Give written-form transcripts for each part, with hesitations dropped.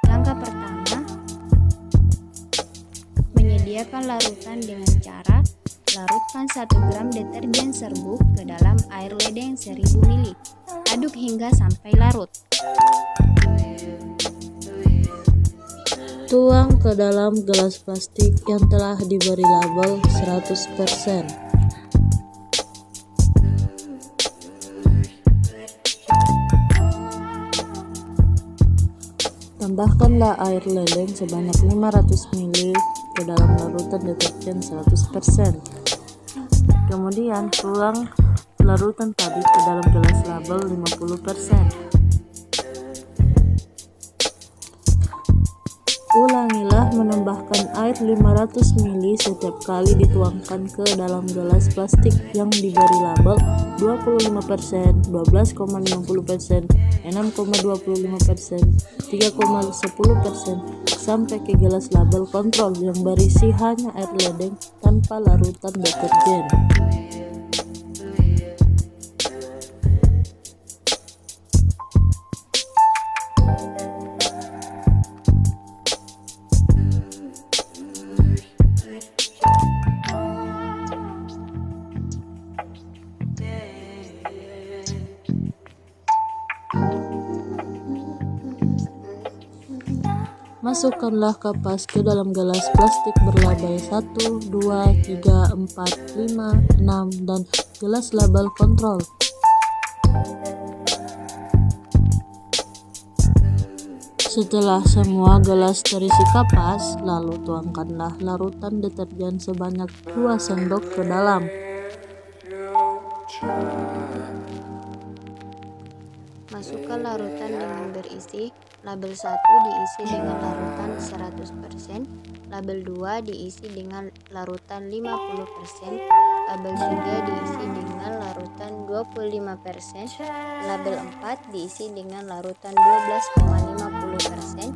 Langkah pertama, menyediakan larutan dengan cara larutkan 1 gram deterjen serbuk ke dalam air ledeng 1000 ml. Aduk hingga sampai larut. Tuang ke dalam gelas plastik yang telah diberi label 100%. Tambahkanlah air ledeng sebanyak 500 ml ke dalam larutan deterjen 100%. Kemudian tuang larutan tadi ke dalam gelas label 50%. Ulangilah menambahkan air 500 ml setiap kali dituangkan ke dalam gelas plastik yang diberi label 25%, 12,50%, 6,25%, 3,10% sampai ke gelas label kontrol yang berisi hanya air ledeng tanpa larutan deterjen. Masukkanlah kapas ke dalam gelas plastik berlabel 1, 2, 3, 4, 5, 6 dan gelas label kontrol. Setelah semua gelas terisi kapas, lalu tuangkanlah larutan deterjen sebanyak 2 sendok ke dalam. Masukkan larutan dengan berisi label 1 diisi dengan larutan 100%, label 2 diisi dengan larutan 50%, label 3 diisi dengan larutan 25%, label 4 diisi dengan larutan 12,50%,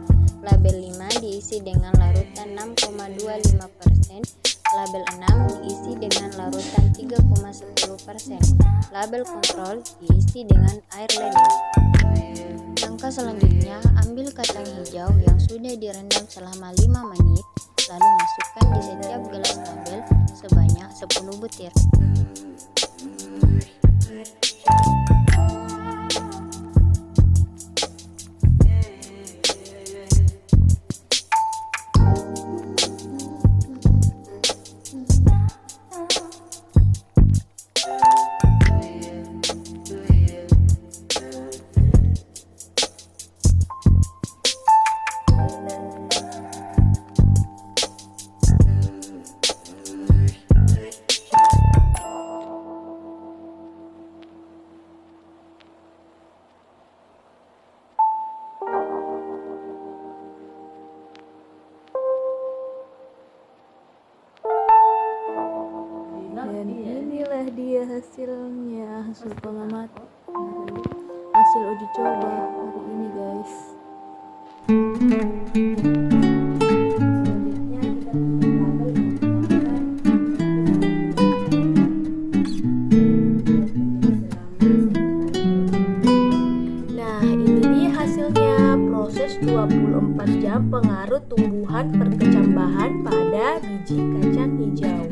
label 5 diisi dengan larutan 6,25%, label 6 diisi dengan larutan 3,10%, label kontrol diisi dengan air ledeng. Langkah selanjutnya, ambil kacang hijau yang sudah direndam selama 5 menit, lalu masukkan di setiap gelas label sebanyak 10 butir. Dan inilah dia hasilnya, hasil pengamat, hasil uji coba hari ini guys. Nah ini dia hasilnya, proses 24 jam pengaruh tumbuhan perkecambahan pada biji kacang hijau.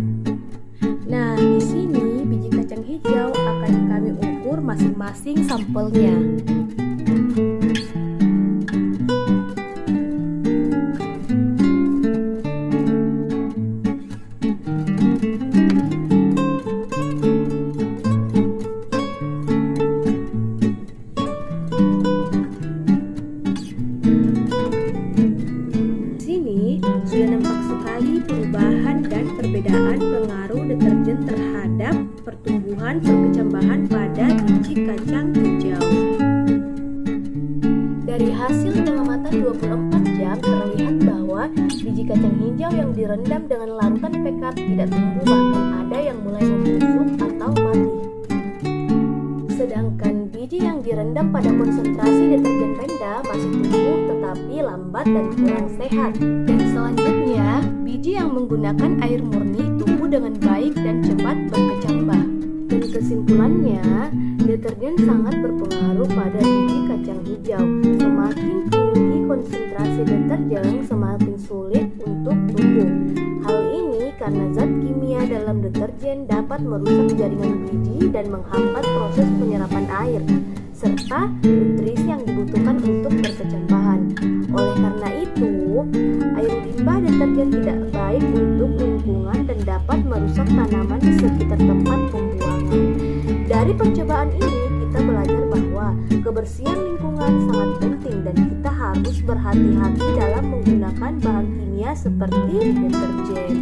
Nah, di sini biji kacang hijau akan kami ukur masing-masing sampelnya. melakukan perkecambahan pada biji kacang hijau. Dari hasil pengamatan 24 jam terlihat bahwa biji kacang hijau yang direndam dengan larutan pekat tidak tumbuh, bahkan ada yang mulai membusuk atau mati. Sedangkan biji yang direndam pada konsentrasi deterjen Penda masih tumbuh tetapi lambat dan kurang sehat. Dan selanjutnya, biji yang menggunakan air murni tumbuh dengan baik dan cepat berkecambah. Dan kesimpulannya, deterjen sangat berpengaruh pada biji kacang hijau. Semakin tinggi konsentrasi deterjen, semakin sulit untuk tumbuh. Hal ini karena zat kimia dalam deterjen dapat merusak jaringan biji dan menghambat proses penyerapan air, serta nutrisi yang dibutuhkan untuk berkecambahan. Oleh karena itu, air limbah deterjen tidak baik untuk lingkungan dan dapat merusak tanaman di sekitar tempat pembuangan. Dari percobaan ini, kita belajar bahwa kebersihan lingkungan sangat penting dan kita harus berhati-hati dalam menggunakan bahan kimia seperti deterjen.